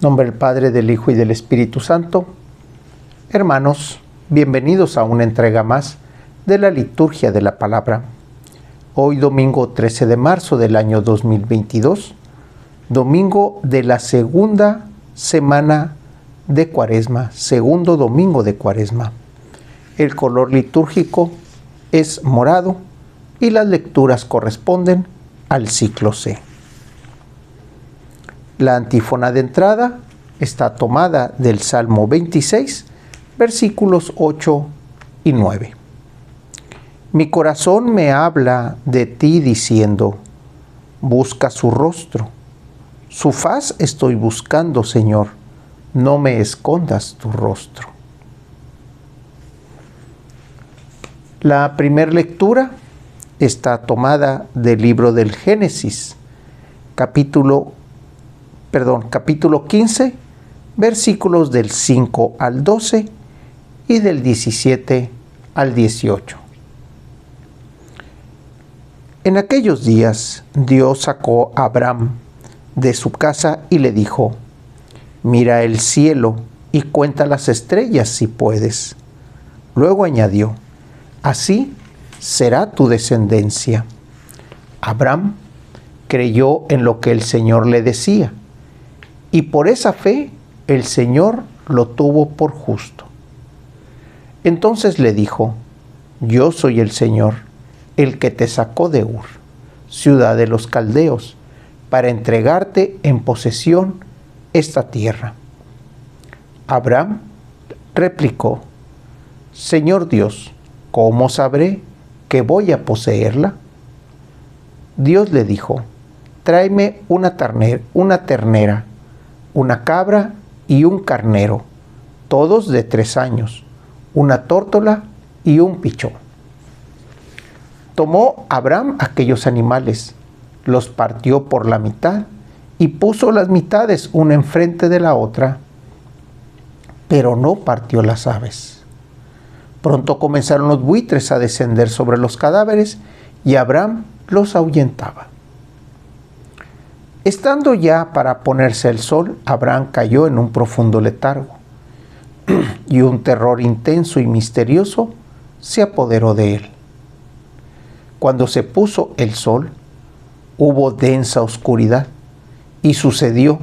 Nombre del Padre, del Hijo y del Espíritu Santo. Hermanos, bienvenidos a una entrega más de la liturgia de la palabra. Hoy domingo 13 de marzo del año 2022, domingo de la segunda semana de Cuaresma, segundo domingo de Cuaresma. El color litúrgico es morado y las lecturas corresponden al ciclo C. La antífona de entrada está tomada del Salmo 26, versículos 8 y 9. Mi corazón me habla de ti diciendo, busca su rostro. Su faz estoy buscando, Señor, no me escondas tu rostro. La primera lectura está tomada del libro del Génesis, capítulo 15, versículos del 5 al 12 y del 17 al 18. En aquellos días Dios sacó a Abraham de su casa y le dijo, mira el cielo y cuenta las estrellas si puedes. Luego añadió, así será tu descendencia. Abraham creyó en lo que el Señor le decía, y por esa fe el Señor lo tuvo por justo. Entonces le dijo, yo soy el Señor, el que te sacó de Ur, ciudad de los caldeos, para entregarte en posesión esta tierra. Abraham replicó, Señor Dios, ¿cómo sabré que voy a poseerla? Dios le dijo, tráeme una ternera, una cabra y un carnero, todos de 3 años, una tórtola y un pichón. Tomó Abraham aquellos animales, los partió por la mitad y puso las mitades una enfrente de la otra, pero no partió las aves. Pronto comenzaron los buitres a descender sobre los cadáveres y Abraham los ahuyentaba. Estando ya para ponerse el sol, Abraham cayó en un profundo letargo, y un terror intenso y misterioso se apoderó de él. Cuando se puso el sol, hubo densa oscuridad, y sucedió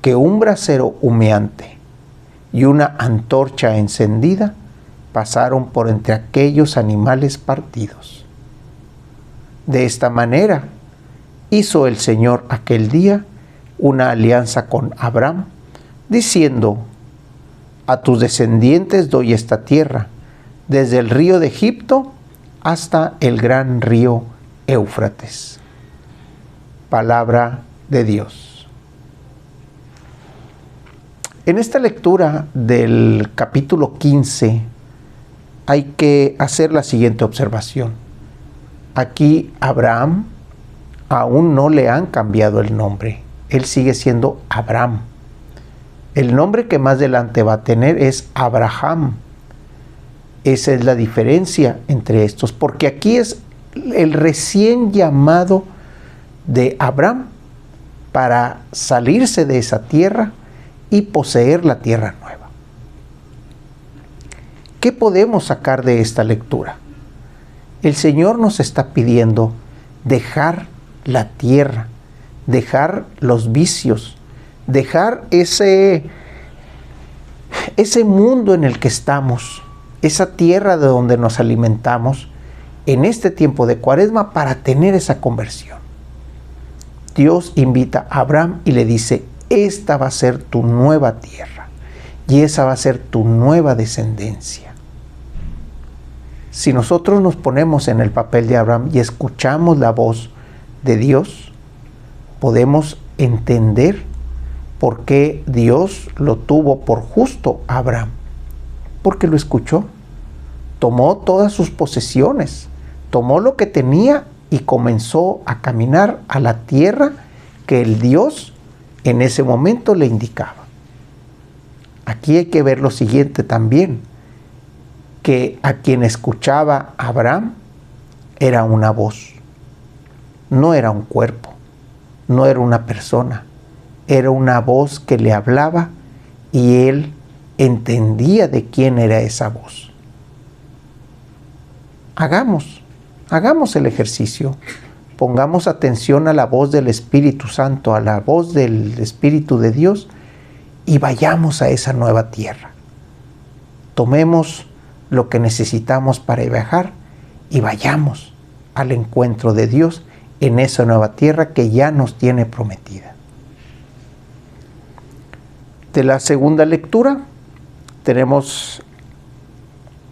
que un brasero humeante y una antorcha encendida pasaron por entre aquellos animales partidos. De esta manera, hizo el Señor aquel día una alianza con Abraham, diciendo, a tus descendientes doy esta tierra, desde el río de Egipto hasta el gran río Éufrates. Palabra de Dios. En esta lectura del capítulo 15 hay que hacer la siguiente observación. Aquí Abraham aún no le han cambiado el nombre. Él sigue siendo Abraham. El nombre que más adelante va a tener es Abraham. Esa es la diferencia entre estos, porque aquí es el recién llamado de Abraham para salirse de esa tierra y poseer la tierra nueva. ¿Qué podemos sacar de esta lectura? El Señor nos está pidiendo dejar la tierra, dejar los vicios, dejar ese mundo en el que estamos, esa tierra de donde nos alimentamos en este tiempo de Cuaresma para tener esa conversión. Dios invita a Abraham y le dice, esta va a ser tu nueva tierra y esa va a ser tu nueva descendencia. Si nosotros nos ponemos en el papel de Abraham y escuchamos la voz de Dios, podemos entender por qué Dios lo tuvo por justo a Abraham. Porque lo escuchó, tomó todas sus posesiones, tomó lo que tenía y comenzó a caminar a la tierra que el Dios en ese momento le indicaba. Aquí hay que ver lo siguiente también, que a quien escuchaba Abraham era una voz, no era un cuerpo, no era una persona, era una voz que le hablaba y él entendía de quién era esa voz. Hagamos el ejercicio. Pongamos atención a la voz del Espíritu Santo, a la voz del Espíritu de Dios y vayamos a esa nueva tierra. Tomemos lo que necesitamos para viajar y vayamos al encuentro de Dios en esa nueva tierra que ya nos tiene prometida. De la segunda lectura tenemos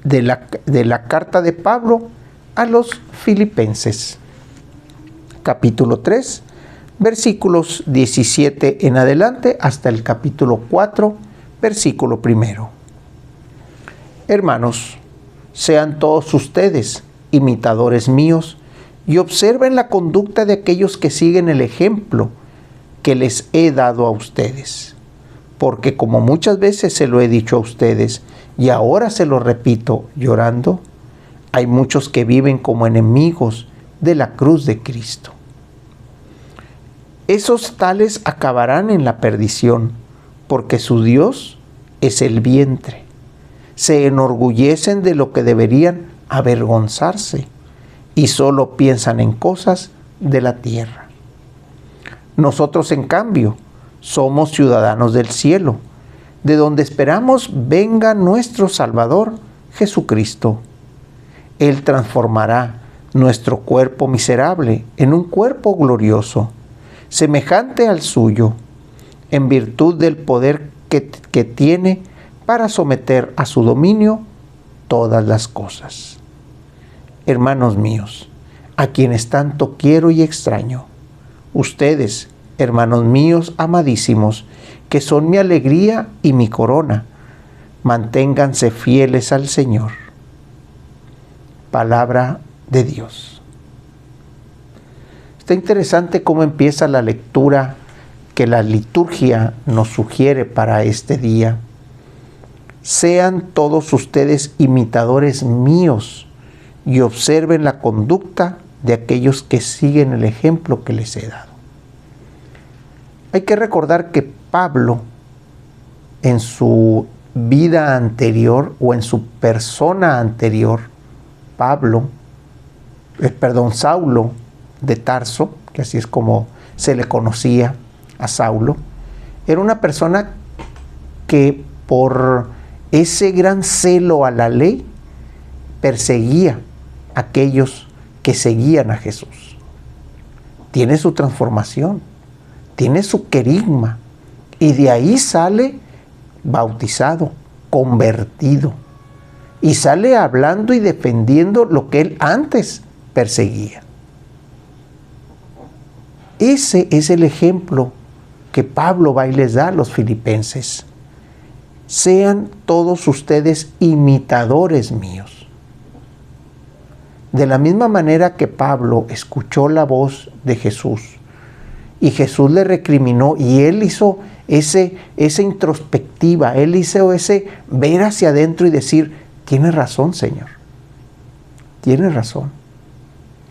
de la carta de Pablo a los Filipenses, capítulo 3, versículos 17 en adelante hasta el capítulo 4, versículo 1. Hermanos, sean todos ustedes imitadores míos y observen la conducta de aquellos que siguen el ejemplo que les he dado a ustedes. Porque como muchas veces se lo he dicho a ustedes y ahora se lo repito llorando, hay muchos que viven como enemigos de la cruz de Cristo. Esos tales acabarán en la perdición, porque su Dios es el vientre. Se enorgullecen de lo que deberían avergonzarse y solo piensan en cosas de la tierra. Nosotros, en cambio, somos ciudadanos del cielo, de donde esperamos venga nuestro Salvador, Jesucristo. Él transformará nuestro cuerpo miserable en un cuerpo glorioso, semejante al suyo, en virtud del poder que tiene para someter a su dominio todas las cosas. Hermanos míos, a quienes tanto quiero y extraño, ustedes, hermanos míos amadísimos, que son mi alegría y mi corona, manténganse fieles al Señor. Palabra de Dios. Está interesante cómo empieza la lectura que la liturgia nos sugiere para este día. Sean todos ustedes imitadores míos y observen la conducta de aquellos que siguen el ejemplo que les he dado. Hay que recordar que Pablo, en su vida anterior o en su persona anterior, Saulo de Tarso, que así es como se le conocía a Saulo, era una persona que por ese gran celo a la ley perseguía a aquellos que seguían a Jesús. Tiene su transformación, tiene su querigma, y de ahí sale bautizado, convertido, y sale hablando y defendiendo lo que él antes perseguía. Ese es el ejemplo que Pablo va y les da a los filipenses. Sean todos ustedes imitadores míos. De la misma manera que Pablo escuchó la voz de Jesús y Jesús le recriminó y él hizo esa introspectiva, él hizo ese ver hacia adentro y decir, tienes razón, Señor, tienes razón.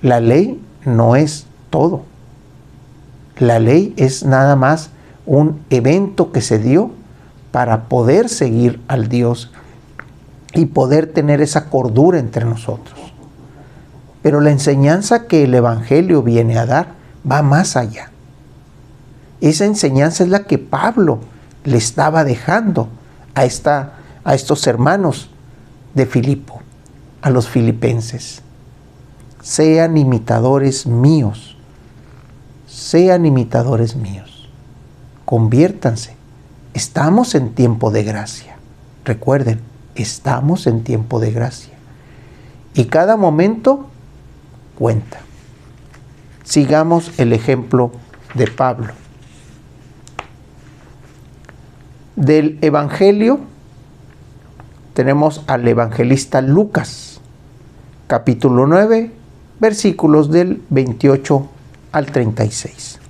La ley no es todo. La ley es nada más un evento que se dio para poder seguir al Dios y poder tener esa cordura entre nosotros. Pero la enseñanza que el Evangelio viene a dar va más allá. Esa enseñanza es la que Pablo le estaba dejando a estos hermanos de Filipo, a los filipenses. Sean imitadores míos. Sean imitadores míos. Conviértanse. Estamos en tiempo de gracia. Recuerden, estamos en tiempo de gracia. Y cada momento cuenta. Sigamos el ejemplo de Pablo. Del Evangelio tenemos al evangelista Lucas, capítulo 9, versículos del 28 al 36.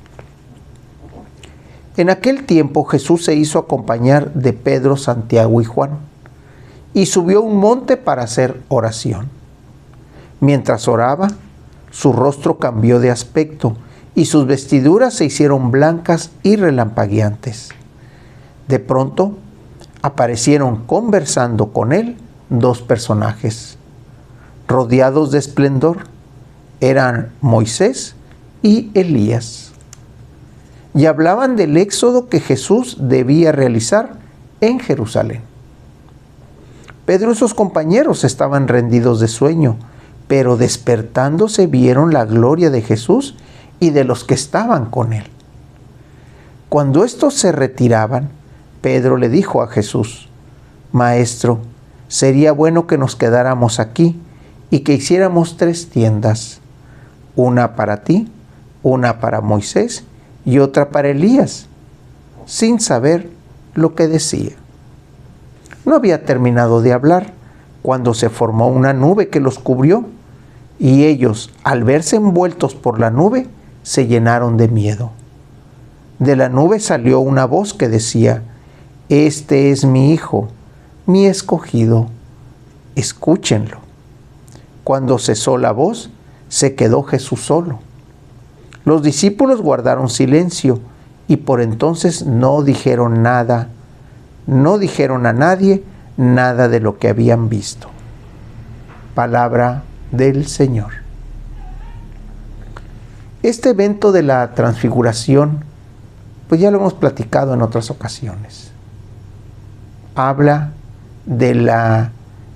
En aquel tiempo Jesús se hizo acompañar de Pedro, Santiago y Juan, y subió a un monte para hacer oración. Mientras oraba, su rostro cambió de aspecto, y sus vestiduras se hicieron blancas y relampagueantes. De pronto aparecieron conversando con él dos personajes, rodeados de esplendor. Eran Moisés y Elías, y hablaban del éxodo que Jesús debía realizar en Jerusalén. Pedro y sus compañeros estaban rendidos de sueño, pero despertándose vieron la gloria de Jesús y de los que estaban con él. Cuando estos se retiraban, Pedro le dijo a Jesús: Maestro, sería bueno que nos quedáramos aquí y que hiciéramos 3 tiendas, una para ti, una para Moisés y otra para Elías, sin saber lo que decía. No había terminado de hablar cuando se formó una nube que los cubrió, y ellos, al verse envueltos por la nube, se llenaron de miedo. De la nube salió una voz que decía: Este es mi Hijo, mi escogido, escúchenlo. Cuando cesó la voz, se quedó Jesús solo. Los discípulos guardaron silencio y por entonces no dijeron nada. No dijeron a nadie nada de lo que habían visto. Palabra del Señor. Este evento de la transfiguración, pues ya lo hemos platicado en otras ocasiones. Habla de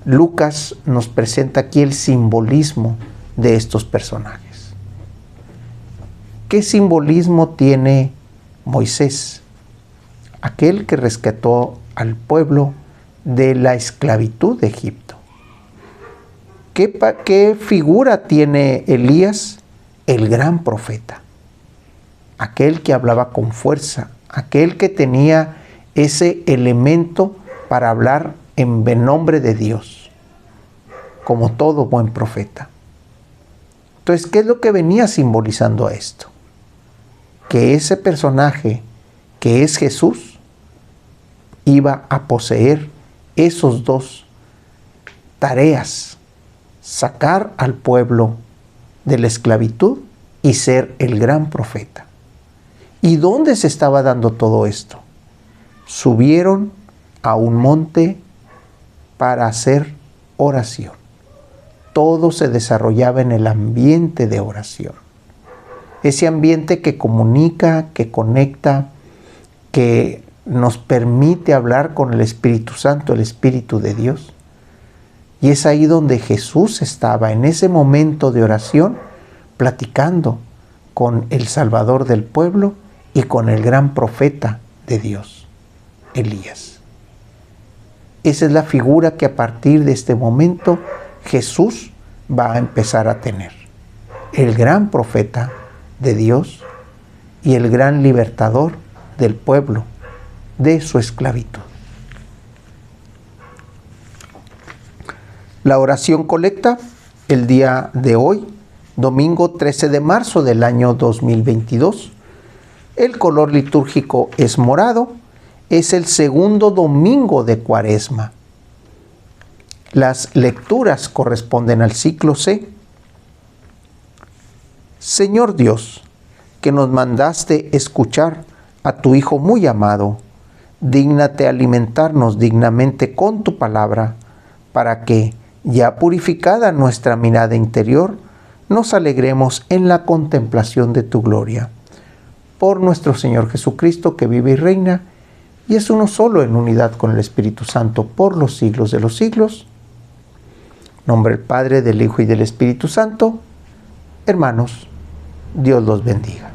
Lucas nos presenta aquí el simbolismo de estos personajes. ¿Qué simbolismo tiene Moisés? Aquel que rescató al pueblo de la esclavitud de Egipto. ¿Qué figura tiene Elías? El gran profeta. Aquel que hablaba con fuerza, aquel que tenía ese elemento para hablar en nombre de Dios, como todo buen profeta. Entonces, ¿qué es lo que venía simbolizando a esto? Que ese personaje, que es Jesús, iba a poseer esos 2 tareas: sacar al pueblo de la esclavitud y ser el gran profeta. ¿Y dónde se estaba dando todo esto? Subieron a un monte para hacer oración. Todo se desarrollaba en el ambiente de oración. Ese ambiente que comunica, que conecta, que nos permite hablar con el Espíritu Santo, el Espíritu de Dios. Y es ahí donde Jesús estaba, en ese momento de oración, platicando con el Salvador del pueblo y con el gran profeta de Dios, Elías. Esa es la figura que a partir de este momento Jesús va a empezar a tener. El gran profeta de Dios y el gran libertador del pueblo de su esclavitud. La oración colecta el día de hoy, domingo 13 de marzo del año 2022. El color litúrgico es morado. Es el segundo domingo de Cuaresma. Las lecturas corresponden al ciclo C. Señor Dios, que nos mandaste escuchar a tu Hijo muy amado, dígnate alimentarnos dignamente con tu palabra, para que, ya purificada nuestra mirada interior, nos alegremos en la contemplación de tu gloria. Por nuestro Señor Jesucristo, que vive y reina, y es uno solo en unidad con el Espíritu Santo por los siglos de los siglos. En nombre del Padre, del Hijo y del Espíritu Santo. Hermanos, Dios los bendiga.